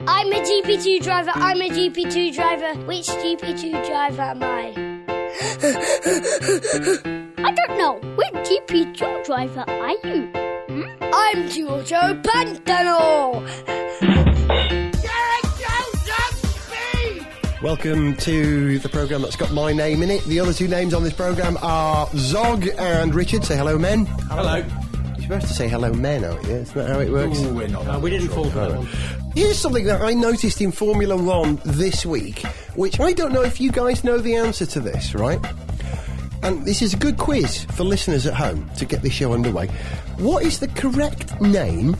I'm a GP2 driver. I'm a GP2 driver. Which GP2 driver am I? I don't know. Which GP2 driver are you? I'm Giorgio Pantano. Welcome to the programme that's got my name in it. The other two names on this programme are Zog and Richard. Say hello, men. Hello. You're supposed to say hello, men, aren't you? Isn't that how it works? Ooh, we're not. We didn't fall for that one. Here's something that I noticed in Formula One this week, which I don't know if you guys know the answer to this, right? And this is a good quiz for listeners at home to get this show underway. What is the correct name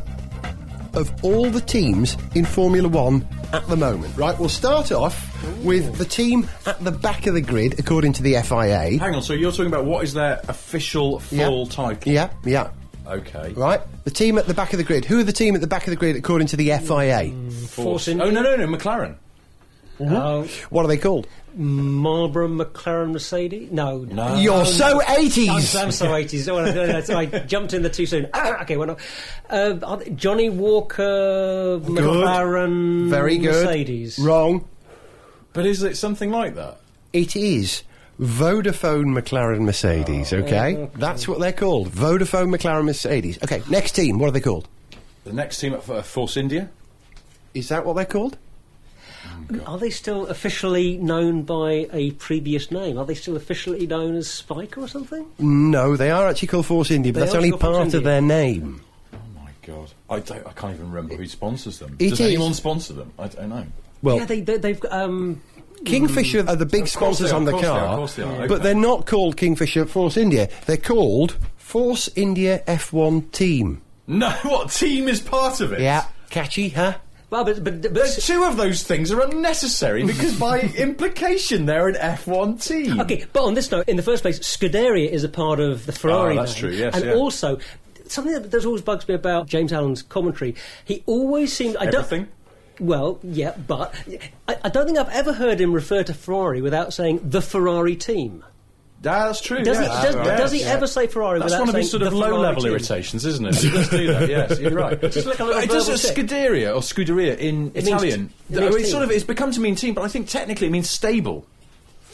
of all the teams in Formula One at the moment? Right, we'll start off with the team at the back of the grid, according to the FIA. Hang on, so you're talking about what is their official full title? Yeah. Okay. Right, the team at the back of the grid. Who are the team at the back of the grid according to the FIA? Force India. Oh, no, McLaren. What are they called? Marlboro, McLaren, Mercedes? No. You're so 80s! I'm so 80s. Oh, I jumped in there too soon. Okay, well, no. Johnny Walker, McLaren, Very good. Mercedes. Wrong. But is it something like that? It is Vodafone McLaren Mercedes, okay? That's what they're called. Vodafone McLaren Mercedes. Okay, next team, what are they called? The next team at Force India? Is that what they're called? Are they still officially known by a previous name? Are they still officially known as Spiker or something? No, they are actually called Force India, but They that's are only called Force part of India. their name. Oh, my God. I can't even remember who sponsors them. It Does is. anyone sponsor them? I don't know. Well, Yeah, they've Kingfisher are the big Of course sponsors they are, on the of course they are, car, of course they are, but okay. they're not called Kingfisher Force India. They're called Force India F1 Team. No, what team is part of it? Yeah, catchy, huh? well, but Two of those things are unnecessary because by implication they're an F1 team. okay, but on this note, in the first place, Scuderia is a part of the Ferrari that's name. true, yes, and yeah. also, something that always bugs me about James Allen's commentary, he always seems... Everything? Well, yeah, but I don't think I've ever heard him refer to Ferrari without saying the Ferrari team. That's true, Does he ever say Ferrari That's without one of saying his sort of the Ferrari low-level team? irritations, isn't it? He does do that, yes, you're right. Just like a little It does verbal tick. Scuderia or Scuderia in It means Italian. it means It's team. it's become to mean team, but I think technically it means stable.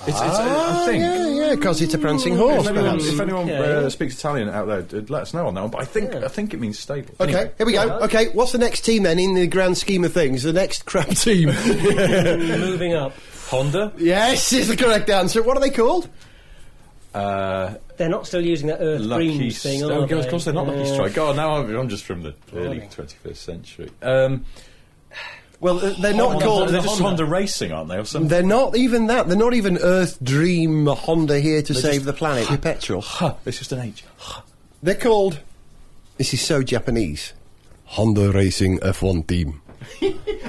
I think. Yeah, because it's a prancing horse, perhaps. If anyone Yeah. speaks Italian out there, let us know on that one. But I think it means stable. Okay, Anyway. here we go. Okay, what's the next team then in the grand scheme of things? The next crap team. Moving up. Honda. Yes, is the correct answer. What are they called? They're not still using that Earth Lucky Green thing, Oh, are they? of course they're not Lucky Yeah. Strike. God, now I'm just from the early 21st century. Well, they're not Honda, called... they're just Honda Racing, aren't they? Or something? They're not even that. They're not even Earth Dream Honda here to save the planet with petrol. It's just an H. They're called... This is so Japanese. Honda Racing F1 Team.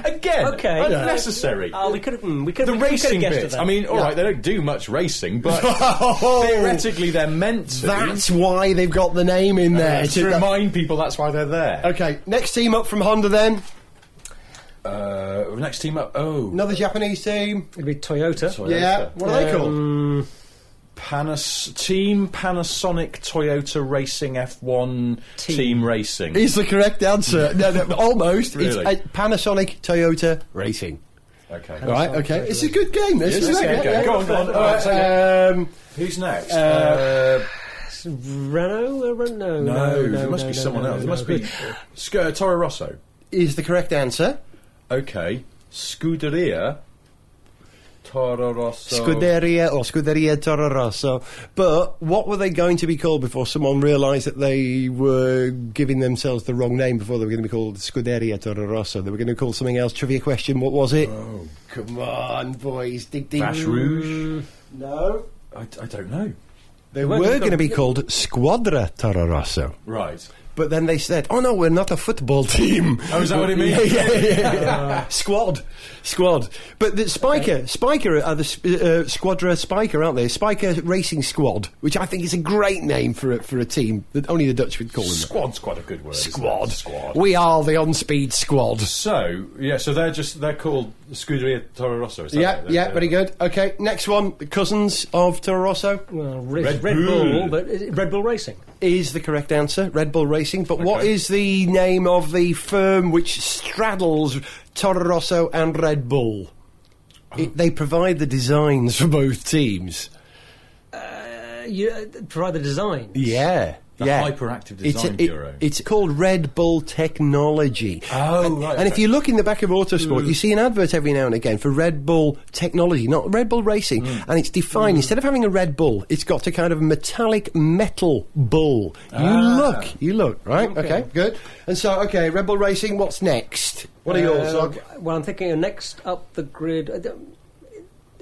Again, Okay. unnecessary. Oh, we could have The racing guessed bit. at that. I mean, all right, they don't do much racing, but theoretically they're meant to. That's why they've got the name in there. to remind people that's why they're there. Okay, next team up from Honda then. Next team up. Oh, Another Japanese team. It'd be Toyota. Yeah, what are they called? Team Panasonic Toyota Racing F1 Team Racing. Is the correct answer. No, almost. Really? It's Panasonic Toyota Racing. Okay. Right, okay. It's a good game, this, It's isn't a it? good game. Go on, go on. All right, so who's next? Renault? No, there must be someone else. There must be Toro Rosso. is the correct answer. Okay, Scuderia Toro Rosso. Scuderia Toro Rosso. But what were they going to be called before someone realised that they were giving themselves the wrong name before they were going to be called Scuderia Toro Rosso? They were going to call something else. Trivia question, what was it? Oh, Come on, boys. Dig, dig. Vache Rouge. No. I don't know. They were going to be called Squadra Toro Rosso. Right. But then they said, oh no, we're not a football team. Oh, is that what it means? Yeah. Squad. But the Spiker are the Squadra Spiker, aren't they? Spiker Racing Squad, which I think is a great name for a team that only the Dutch would call them. Squad's quite a good word. Squad. Squad. We are the on-speed squad. So they're called Scuderia Toro Rosso. Is that Yeah, right? yeah, very good. Okay, next one, the cousins of Toro Rosso. Well, Red Red Bull. Bull, but is it Red Bull Racing? is the correct answer, Red Bull Racing. But what is the name of the firm which straddles Toro Rosso and Red Bull? They provide the designs for both teams. You provide the design? Yeah. The Hyperactive Design Bureau. It's called Red Bull Technology. Oh, right. And if you look in the back of Autosport, you see an advert every now and again for Red Bull Technology, not Red Bull Racing. And it's defined, instead of having a Red Bull, it's got a kind of metallic metal bull. You look, right? Okay, good. And so, Red Bull Racing, what's next? What are yours, Zog? Well, I'm thinking next up the grid...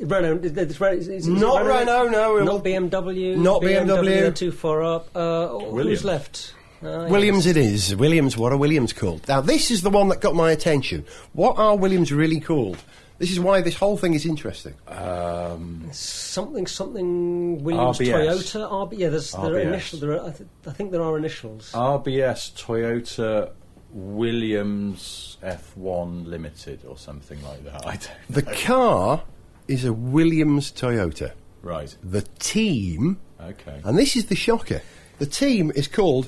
Renault, is not Renault, no. Not BMW. Not BMW. They're too far up. Who's left? Williams it is. Williams, what are Williams called? Now, this is the one that got my attention. What are Williams really called? This is why this whole thing is interesting. Something Williams, RBS. Toyota, there are initials. I think there are initials. RBS, Toyota, Williams, F1 Limited, or something like that. I don't know. The car is a Williams Toyota. Right. The team, okay, and this is the shocker, the team is called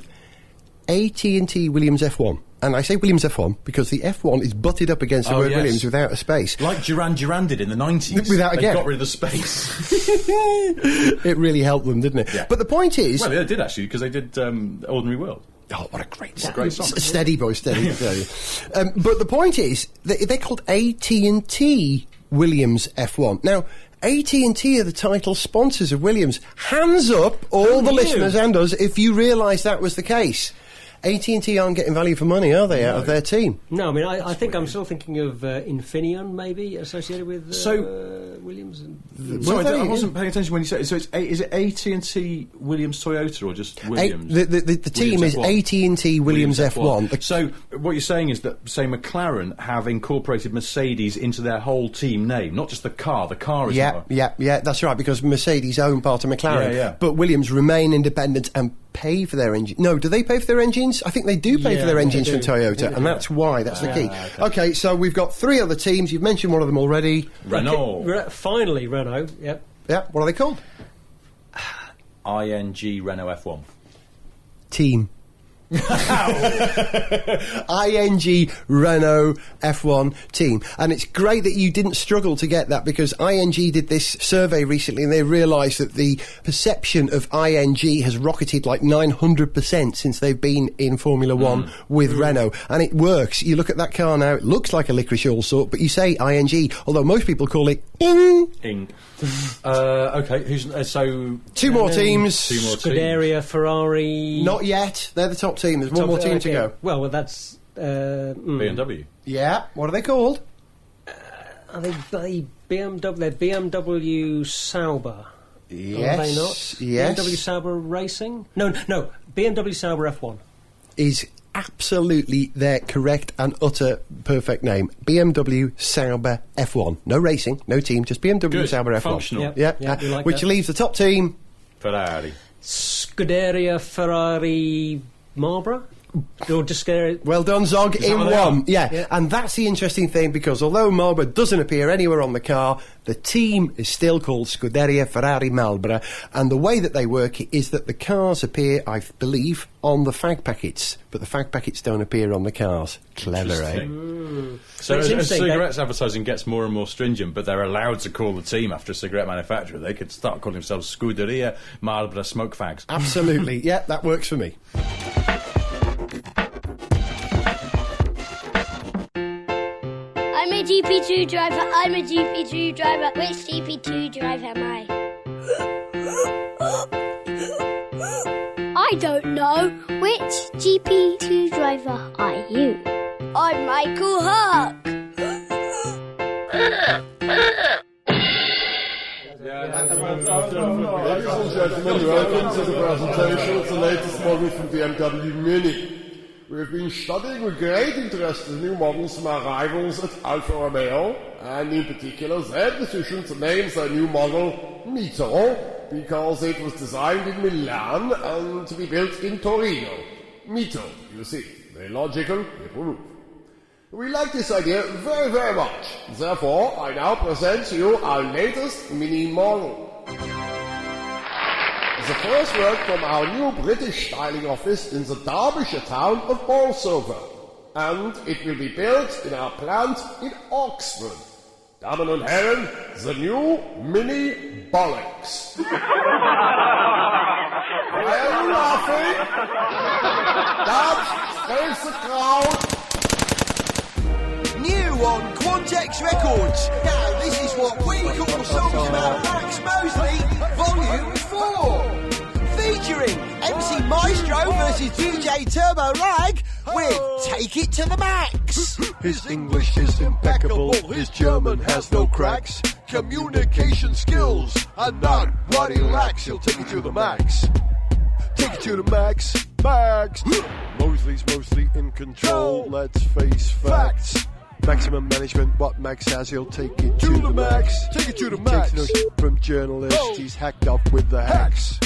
AT&T Williams F1. And I say Williams F1 because the F1 is butted up against the word Williams without a space. Like Duran Duran did in the 90s. Without a gap. They got rid of the space. It really helped them, didn't it? Yeah. But the point is... Well, they did actually, because they did Ordinary World. Oh, what a great song. Great song. Steady, boy, steady. But the point is, they're called AT&T Williams F1. Now, AT&T are the title sponsors of Williams. Hands up, all the listeners and us, if you realise that was the case. AT&T aren't getting value for money, are they, out of their team? No, I mean, I think I'm still thinking of Infineon, maybe, associated with Williams. I wasn't paying attention when you said it. So is it AT&T Williams Toyota or just Williams? The team is AT&T Williams F1. So what you're saying is that, say, McLaren have incorporated Mercedes into their whole team name, not just the car. The car is Yeah, that's right, because Mercedes own part of McLaren. Yeah. But Williams remain independent and pay for their engine. No, do they pay for their engines? I think they do pay for their engines from Toyota, and that's why. That's the key. Okay, so we've got three other teams. You've mentioned one of them already. Renault. Finally, Renault. Yep. Yeah. What are they called? ING Renault F1. Team. ING Renault F1 team. And it's great that you didn't struggle to get that, because ING did this survey recently and they realised that the perception of ING has rocketed like 900% since they've been in Formula 1 with Renault. And it works. You look at that car now, it looks like a licorice all sort, but you say ING, although most people call it ING. Okay, so... Two more teams. Scuderia, Ferrari... Not yet. They're the top team. There's one more team to go. Well, that's... BMW. Yeah. What are they called? Are they BMW? They're BMW Sauber. Yes. Are they not? Yes. BMW Sauber Racing? No. BMW Sauber F1. Is absolutely their correct and utter perfect name. BMW Sauber F1. No racing, no team, just BMW Sauber F1. Functional. Yep. Which leaves the top team... Ferrari. Scuderia, Ferrari, Marlboro? Or just well done, Zog, in one. Yeah, and that's the interesting thing, because although Marlboro doesn't appear anywhere on the car, the team is still called Scuderia Ferrari Marlboro, and the way that they work is that the cars appear, I believe, on the fag packets, but the fag packets don't appear on the cars. Clever, eh? So as cigarettes advertising gets more and more stringent, but they're allowed to call the team after a cigarette manufacturer, they could start calling themselves Scuderia Marlboro Smoke Fags. Absolutely, yeah, that works for me. I'm a GP2 driver, I'm a GP2 driver. Which GP2 driver am I? I don't know. Which GP2 driver are you? I'm Michael Huck. Ladies and gentlemen, welcome to the presentation of the latest model from BMW Mini. We have been studying with great interest the new models from our rivals at Alfa Romeo, and in particular their decision to name their new model Mito, because it was designed in Milan and to be built in Torino. Mito, you see, very logical, very move. We like this idea very, very much. Therefore, I now present to you our latest Mini model. the first work from our new British styling office in the Derbyshire town of Bolsover. And it will be built in our plant in Oxford. Damen und Herren, the new Mini Bollocks. Why are you laughing? Dad, face the crowd. New on Quantex Records. Now, this is what we call songs about Max Mosley, Volume 4. Featuring MC Maestro versus DJ Turbo Rag with Take It to the Max. His English is impeccable, his German has no cracks. Communication skills are not what he lacks. He'll take it to the max. Take it to the max, max. Mosley's mostly in control, let's face facts. Maximum management, what Max has, he'll take it to the max. Take it to the max. Takes no shit from journalists, he's hacked up with the hacks.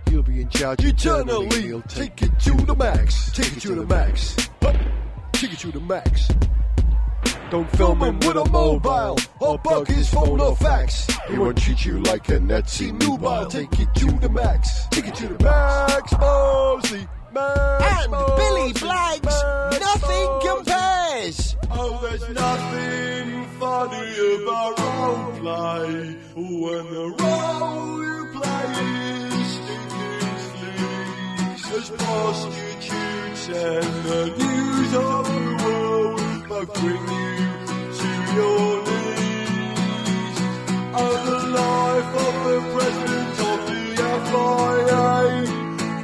He'll be in charge eternally, he'll take it to the max. Take it to the max. Take it to the max. Don't film him with a mobile, or bug his phone or fax. He won't treat you like a Nazi nubile. Take it to the max. Take it to the max, Mosley. Max, And Mosley, Billy Blank's Max, Nothing Mosley. Compares. Oh, there's nothing funny about roleplay when the role you play is sticking sleeves as prostitutes and the news of the world both bring you to your knees. Oh, the life of the president of the FIA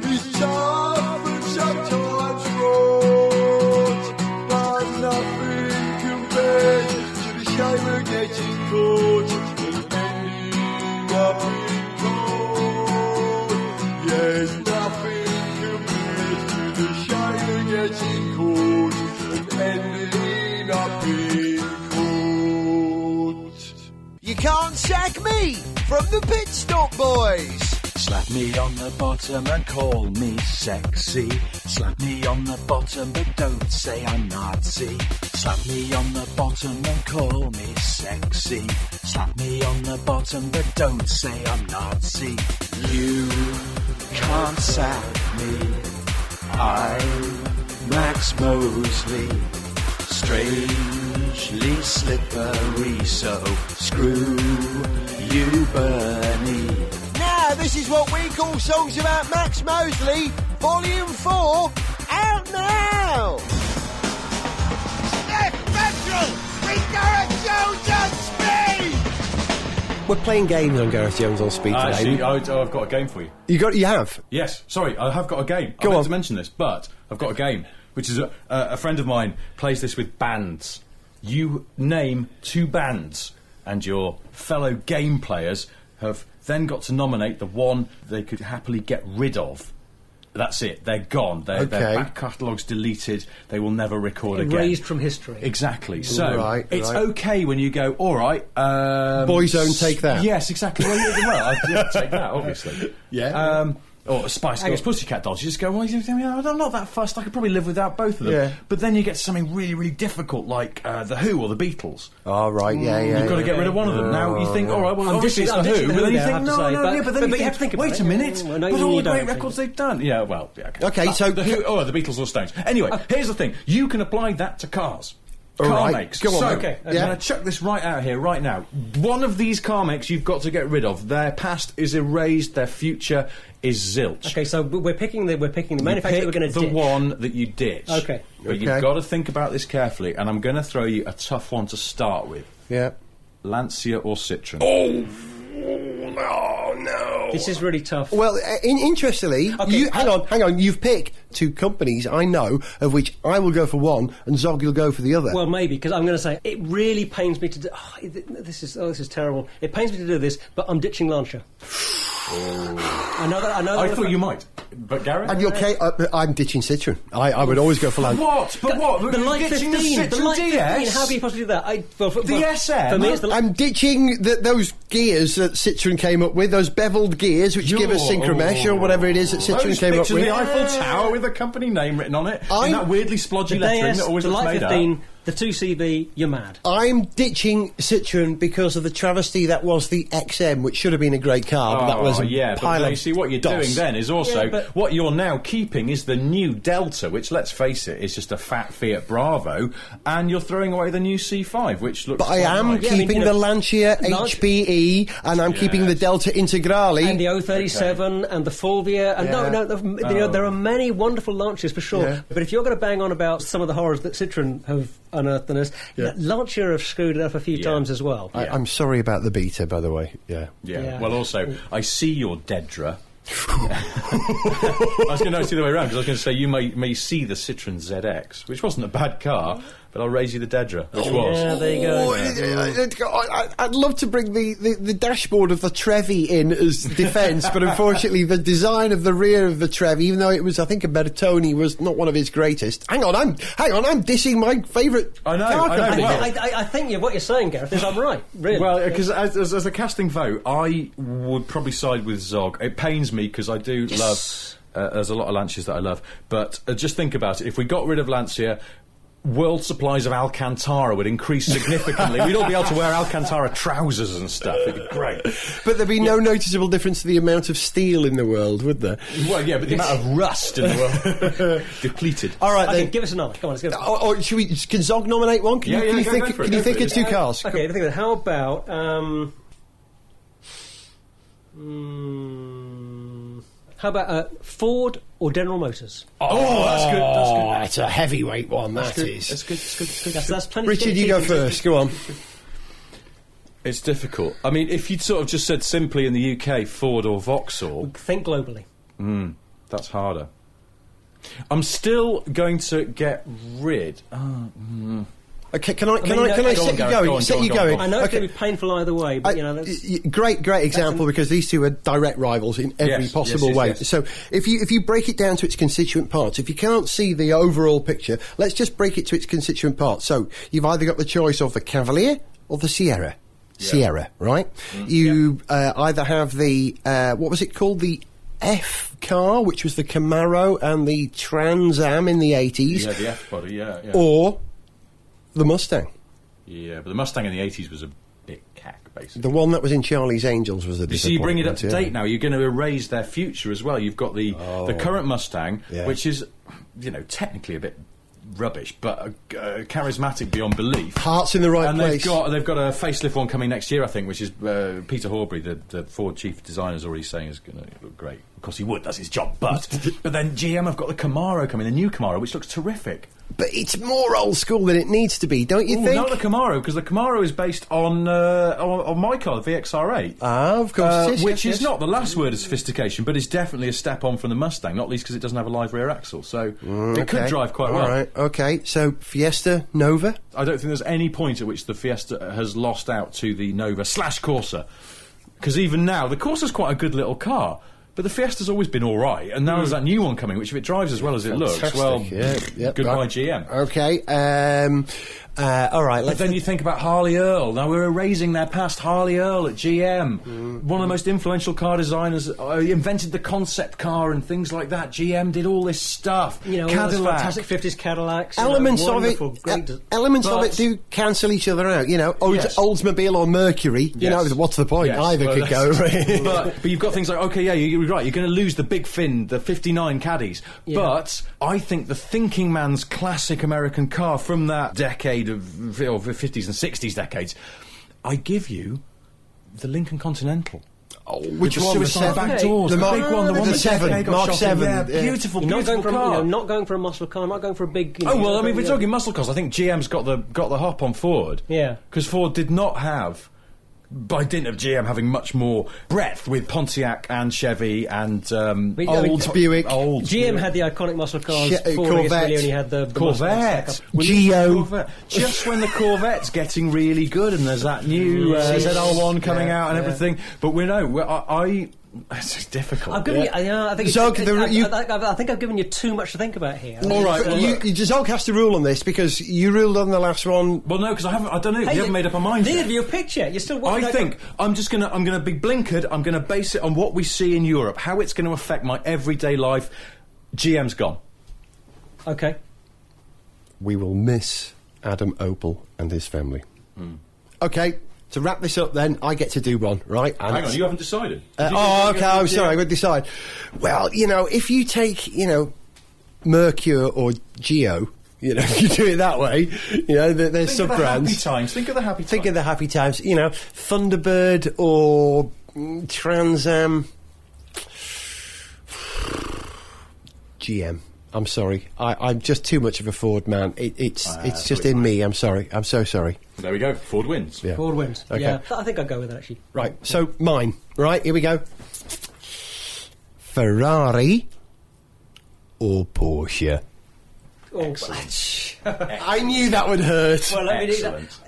is tough and sometimes fraught, but nothing compares to the shame of getting caught and ending up in court. Yes, nothing compares to the shame of getting caught and ending up in court. You can't sack me from the Pit Stop Boys. Slap me on the bottom and call me sexy. Slap me on the bottom but don't say I'm Nazi. Slap me on the bottom and call me sexy. Slap me on the bottom but don't say I'm Nazi. You can't sack me. I'm Max Mosley. Strangely slippery, so screw you, Bernie. Now, this is what we call songs about Max Mosley, Volume 4, out now! Sniff Petrol with Gareth Jones on speed! We're playing games on Gareth Jones on speed today. Actually, I've got a game for you. You have? Yes, sorry, I have got a game. Go I meant on. to mention this, but I've got a game, which is a friend of mine plays this with bands. You name 2 bands, and your fellow game players have then got to nominate the one they could happily get rid of. That's it. They're gone. Their back catalogue's deleted. They will never record again. Erased from history. Exactly. So it's right. okay when you go, all right. Boyzone, take that. Yes, exactly. Well, I'd take that, obviously. Yeah. Or Spice Girls, Pussycat Dolls. You just go, well, I'm not that fussed. I could probably live without both of them. Yeah. But then you get to something really, really difficult, like The Who or the Beatles. Oh, right, yeah. You've got to get rid of one of them. Now you think, all right, well, obviously it's The Who. But then you think, no, but then you have to think about wait a minute. But all the great records they've done. Yeah, well, yeah. Okay, so The Who, the Beatles or Stones. Anyway, here's the thing. You can apply that to cars. Car makes. Go on, so, okay. I'm going to chuck this right out here, right now. One of these car makes you've got to get rid of. Their past is erased. Their future is zilch. Okay, so we're picking the manufacturer we're going to ditch. The one that you ditch. Okay. But you've got to think about this carefully, and I'm going to throw you a tough one to start with. Yeah. Lancia or Citroen? Oh, no. This is really tough. Well, interestingly, hang on. You've picked 2 companies I know, of which I will go for one, and Zog will go for the other. Well, maybe, because I'm going to say it really pains me to do. This is terrible. It pains me to do this, but I'm ditching Lancia. I know that. I thought you might, but Gareth. And you're okay. I'm ditching Citroen. I would always go for Lancia. What? But what? The Light 15. The Light 15. DS? How can you possibly do that? The SM? For me, it's the. I'm ditching those gears that Citroen came up with, those beveled gears which give us synchromesh or whatever it is that Citroen came up with. The Eiffel Tower with a company name written on it, and that weirdly splodgy lettering that always the looks Light made 15. up. the 2CV, you're mad. I'm ditching Citroen because of the travesty that was the XM, which should have been a great car, but that was a pile but of you see, what you're DOS. doing then is also... Yeah, but- what you're now keeping is the new Delta, which, let's face it, is just a fat Fiat Bravo, and you're throwing away the new C5, which looks But I quite am nice. keeping the Lancia HPE, and I'm keeping the Delta Integrale. And the 037 and the Fulvia. And there are many wonderful Lancias for sure. Yeah. But if you're going to bang on about some of the horrors that Citroen have unearthed on us, Lancia have screwed it up a few times as well. I'm sorry about the Beta, by the way. Yeah. Yeah. Well, also, I see your Dedra. I was going to see the way around, because I was going to say you may see the Citroen ZX, which wasn't a bad car, but I'll raise you the Dedra, which was. Yeah, there you go. I'd love to bring the dashboard of the Trevi in as defence, but unfortunately the design of the rear of the Trevi, even though it was, I think, a Bertoni, was not one of his greatest. Hang on, I'm dissing my favourite car company. I think what you're saying, Gareth, is I'm right, really. Well, because as a casting vote, I would probably side with Zog. It pains me, because I do love... there's a lot of Lancias that I love, but just think about it. If we got rid of Lancia, world supplies of Alcantara would increase significantly. We'd all be able to wear Alcantara trousers and stuff. It'd be great. But there'd be no noticeable difference to the amount of steel in the world, would there? Well, yeah, but the amount of rust in the world depleted. All right, Okay, then. give us another. Come on, let's go. Or should we? Can Zog nominate one? Can you think of two cars? Okay, I think how about how about Ford or General Motors? Oh, that's good. That's good. That's a heavyweight one. That's good. That's plenty. Richard, you go first. Go on. It's difficult. I mean, if you'd sort of just said simply in the UK, Ford or Vauxhall, Think globally. that's harder. I'm still going to get rid. Okay, can I set you going? Set you going. I know it's going to be painful either way, but that's... Great example, because these two are direct rivals in every possible way. Yes. So if you break it down to its constituent parts, if you can't see the overall picture, let's just break it to its constituent parts. So you've either got the choice of the Cavalier or the Sierra. Sierra, right? You either have the what was it called? The F car, which was the Camaro and the Trans Am in the 80s. Yeah, the F body. Yeah. Or the Mustang. Yeah, but the Mustang in the 80s was a bit cack, basically. The one that was in Charlie's Angels was the You see, you bring it up to disappointment, date now. You're going to erase their future as well. You've got the current Mustang, which is, technically a bit rubbish, but charismatic beyond belief. Parts in the right and place. They've got a facelift one coming next year, I think, which is Peter Horbury, the Ford chief designer, is already saying is going to look great. Of course he would, that's his job. But then GM have got the Camaro coming, the new Camaro, which looks terrific. But it's more old school than it needs to be, don't you think? Not the Camaro, because the Camaro is based on my car, the VXR8. Ah, of course it is. Which is not the last word of sophistication, but it's definitely a step on from the Mustang, not least because it doesn't have a live rear axle, so it could drive quite well. All right, okay, so Fiesta, Nova? I don't think there's any point at which the Fiesta has lost out to the Nova / Corsa, because even now, the Corsa's quite a good little car. But the Fiesta's always been all right, and now there's that new one coming, which if it drives as well as it looks, well, goodbye GM. Okay, all right. But then you think about Harley Earl. Now we're erasing their past. Harley Earl at GM, one of the most influential car designers, invented the concept car and things like that. GM did all this stuff. Cadillac, fantastic 50s Cadillacs. Elements of it do cancel each other out. Oldsmobile or Mercury. What's the point? Yes. Either could go. but you've got things like, you're right. You're going to lose the big fin, the '59 Caddies. Yeah. But I think the thinking man's classic American car from that decade of 50s and 60s decades, I give you the Lincoln Continental. Which one? The back doors, the big one, the one the 7, Mark 7. Yeah, beautiful car. Not going for a muscle car, not going for a big. We're talking muscle cars. I think GM's got the hop on Ford. Yeah, because Ford did not have, by dint of GM having much more breadth with Pontiac and Chevy and old Buick. GM had the iconic muscle cars. Ford really only had the Corvette. Geo. Just when the Corvette's getting really good and there's that new ZR1 coming out and everything. But it's difficult. I've given I think I've given you too much to think about here. All right, Zog has to rule on this because you ruled on the last one. Well, no, because I don't know. You haven't made up our mind yet. Neither of you have picked yet. You're still watching. I think I'm gonna be blinkered. I'm gonna base it on what we see in Europe, how it's going to affect my everyday life. GM's gone. Okay. We will miss Adam Opel and his family. Okay, to wrap this up then, I get to do one, right? And Hang on, you haven't decided. okay, I'm sorry, I'm going to decide. Well, if you take, Mercure or Geo, if you do it that way, there's sub-brands. Think of the happy times. Think of the happy times. Thunderbird or Trans Am. GM. I'm sorry. I'm just too much of a Ford man. It's just in me. I'm sorry. I'm so sorry. There we go. Ford wins. Yeah. Ford wins. Okay. Yeah, I think I'll go with that, actually. Right, so mine. Right, here we go. Ferrari or Porsche? Excellent. I knew that would hurt. Well, Excellent.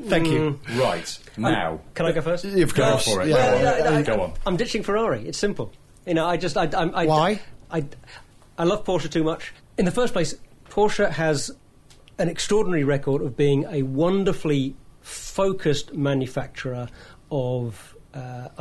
Thank you. Right, now. Can I go first? Of Go course. for it. Yeah. Go on. I'm ditching Ferrari. It's simple. Why? I love Porsche too much. In the first place, Porsche has an extraordinary record of being a wonderfully focused manufacturer of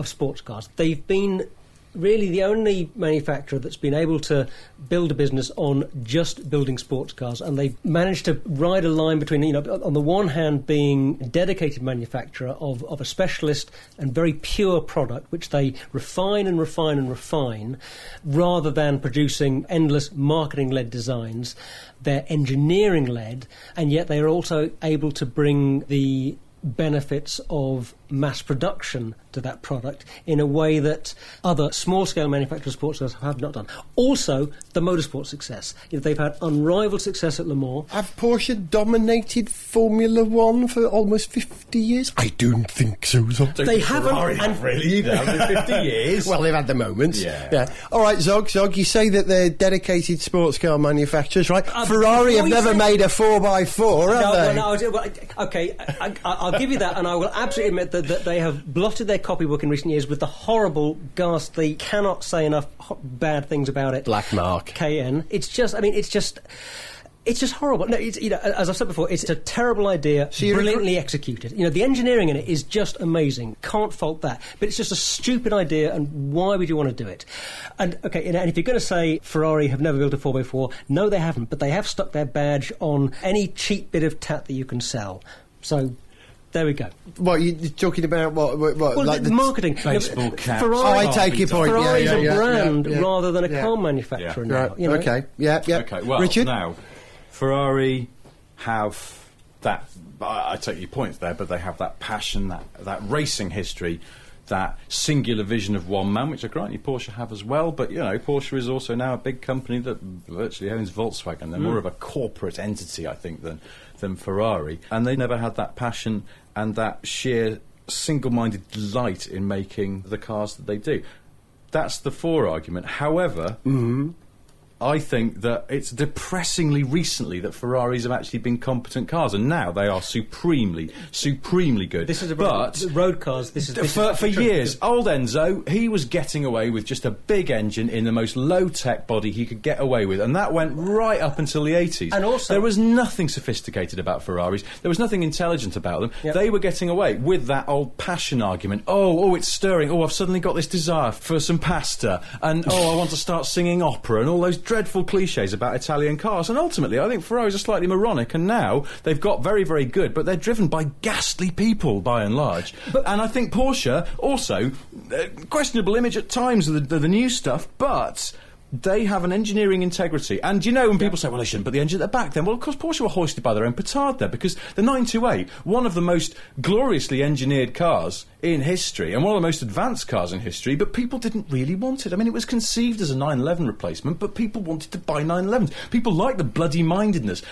sports cars. They've been really the only manufacturer that's been able to build a business on just building sports cars, and they've managed to ride a line between, on the one hand being a dedicated manufacturer of a specialist and very pure product, which they refine and refine and refine, rather than producing endless marketing-led designs. They're engineering-led, and yet they are also able to bring the benefits of mass production to that product in a way that other small-scale manufacturers of sports cars have not done. Also, the motorsport success. They've had unrivaled success at Le Mans. Have Porsche dominated Formula One for almost 50 years? I don't think so. They haven't. And really either. 50 years. Well, they've had the moments. Yeah. All right, Zog, you say that they're dedicated sports car manufacturers, right? Ferrari have never made a 4x4, have they? Okay, I'll give you that, and I will absolutely admit that they have blotted their copybook in recent years with the horrible, ghastly, cannot say enough bad things about it. Black mark. KN. It's just horrible. No, as I've said before, it's a terrible idea, brilliantly executed. The engineering in it is just amazing. Can't fault that. But it's just a stupid idea, and why would you want to do it? And if you're going to say Ferrari have never built a 4x4, no, they haven't. But they have stuck their badge on any cheap bit of tat that you can sell. So there we go. What, you're talking about what well, like the marketing. Baseball caps. I take your point. Ferrari's a brand yeah. rather than a car manufacturer now. Right. Okay. Yeah. Okay, well, Richard? Now, Ferrari have that... I take your point there, but they have that passion, that racing history, that singular vision of one man, which I grant you Porsche have as well, but, Porsche is also now a big company that virtually owns Volkswagen. They're more of a corporate entity, I think, than Ferrari. And they never had that passion and that sheer single-minded delight in making the cars that they do. That's the for argument. However... I think that it's depressingly recently that Ferraris have actually been competent cars, and now they are supremely good. This is road cars. For years. Old Enzo, he was getting away with just a big engine in the most low-tech body he could get away with, and that went right up until the 80s. And also, there was nothing sophisticated about Ferraris. There was nothing intelligent about them. Yep. They were getting away with that old passion argument. Oh, it's stirring. Oh, I've suddenly got this desire for some pasta, and I want to start singing opera, and all those dreadful cliches about Italian cars. And ultimately, I think Ferraris are slightly moronic, and now they've got very, very good, but they're driven by ghastly people by and large. And I think Porsche also questionable image at times of the new stuff, but they have an engineering integrity. And when people say, well, they shouldn't put the engine at the back then, well, of course, Porsche were hoisted by their own petard there, because the 928, one of the most gloriously engineered cars in history, and one of the most advanced cars in history, but people didn't really want it. I mean, it was conceived as a 911 replacement, but people wanted to buy 911s. People liked the bloody mindedness.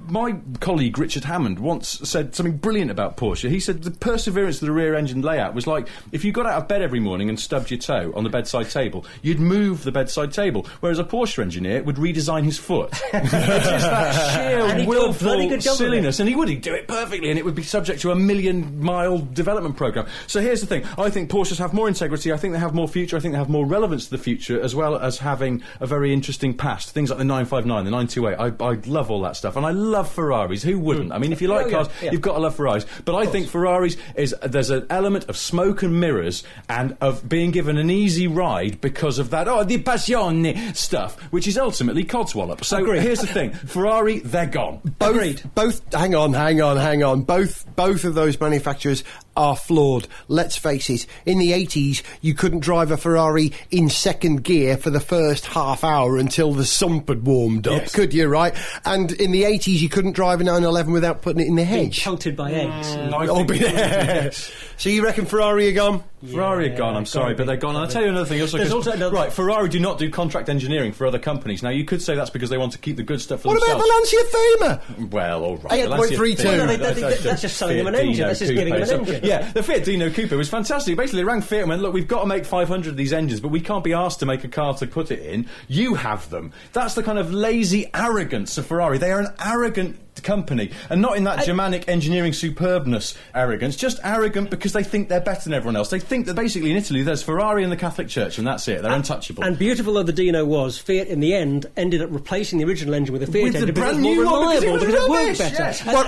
My colleague Richard Hammond once said something brilliant about Porsche. He said the perseverance of the rear engine layout was like if you got out of bed every morning and stubbed your toe on the bedside table, you'd move the bedside table, whereas a Porsche engineer would redesign his foot. It's just that sheer willful silliness, and he'd do it perfectly, and it would be subject to a 1,000,000-mile development programme. So here's the thing. I think Porsches have more integrity, I think they have more future, I think they have more relevance to the future, as well as having a very interesting past. Things like the 959, the 928, I love all that stuff, and I love love Ferraris. Who wouldn't? I mean, if you like cars, you've got to love Ferraris. But I think Ferraris there's an element of smoke and mirrors and of being given an easy ride because of that, the passione stuff, which is ultimately codswallop. So here's the thing. Ferrari, they're gone. Both. Hang on. Both of those manufacturers are flawed. Let's face it. In the 80s, you couldn't drive a Ferrari in second gear for the first half hour until the sump had warmed up, could you, right? And in the 80s, you couldn't drive a 911 without putting it in the hedge. Being pelted by eggs. So you reckon Ferrari are gone? Ferrari are gone, I'm sorry, but they're gone. And I'll tell you another thing. Right, Ferrari do not do contract engineering for other companies. Now, you could say that's because they want to keep the good stuff for themselves. What about the Lancia Thema? Well, all right. 8.32. That's just selling them an engine. That's just giving them an engine. Yeah, the Fiat Dino Coupe was fantastic. Basically, they rang Fiat and went, look, we've got to make 500 of these engines, but we can't be asked to make a car to put it in. You have them. That's the kind of lazy arrogance of Ferrari. They are an arrogant company, and not in that Germanic engineering superbness arrogance, just arrogant because they think they're better than everyone else. They think that basically in Italy there's Ferrari and the Catholic Church, and that's it. They're untouchable. And beautiful though the Dino was, Fiat in the end ended up replacing the original engine with a Fiat engine because it was more reliable, because it worked better. Yes. And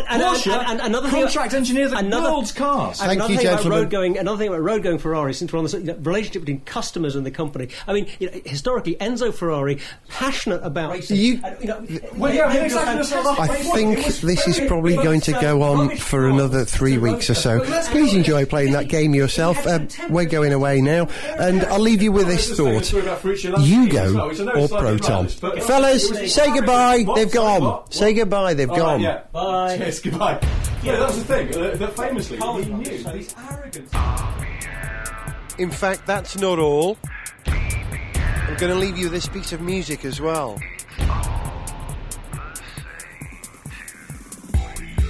another contract engineer that builds cars. Thank you, gentlemen. Another thing about road-going Ferrari, since we're on the relationship between customers and the company. I mean, historically, Enzo Ferrari, passionate about racing. I think this is probably going to go on for another 3 weeks or so. Please enjoy playing that game yourself. We're going away now, and I'll leave you with this thought: Yugo or Proton. Fellas, say goodbye. They've gone. Say goodbye. They've gone. Bye. Yes, goodbye. Yeah, that was the thing. That famously, he knew these arrogant. In fact, that's not all. I'm going to leave you with this piece of music as well.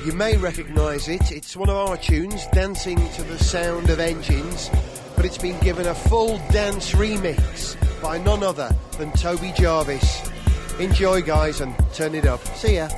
You may recognise it. It's one of our tunes, dancing to the sound of engines, but it's been given a full dance remix by none other than Toby Jarvis. Enjoy, guys, and turn it up. See ya.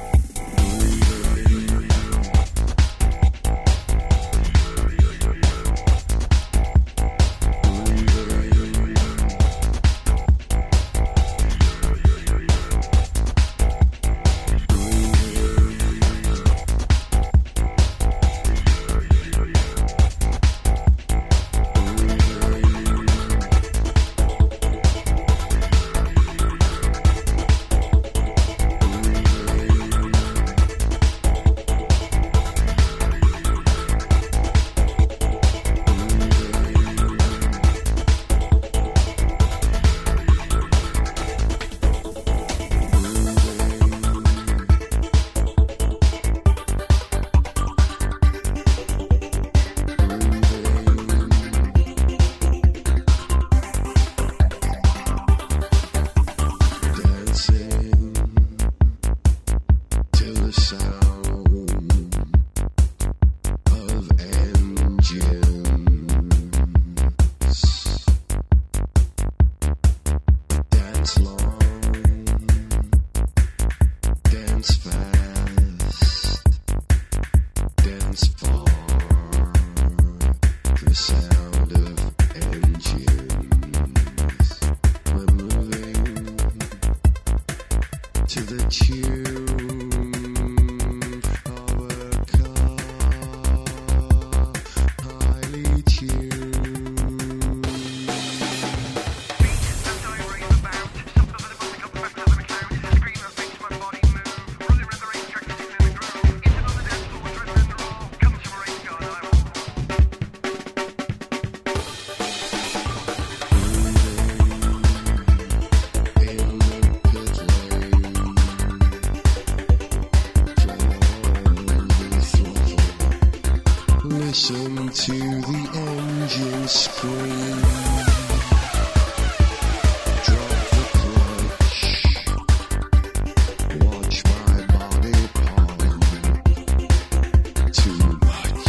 Listen to the engine scream. Drop the clutch. Watch my body palm. Too much.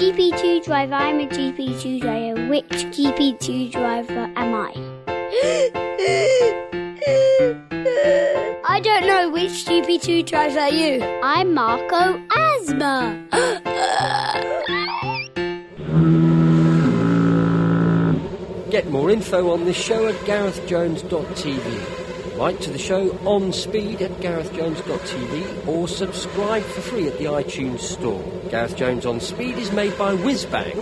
GP2 driver. I'm a GP2 driver. Which GP2 driver am I? I don't know. Which GP2 driver are you? I'm Marco Asthma. Get more info on this show at garethjones.tv. Write to the show on speed at garethjones.tv or subscribe for free at the iTunes store. Gareth Jones on Speed is made by Whizbang.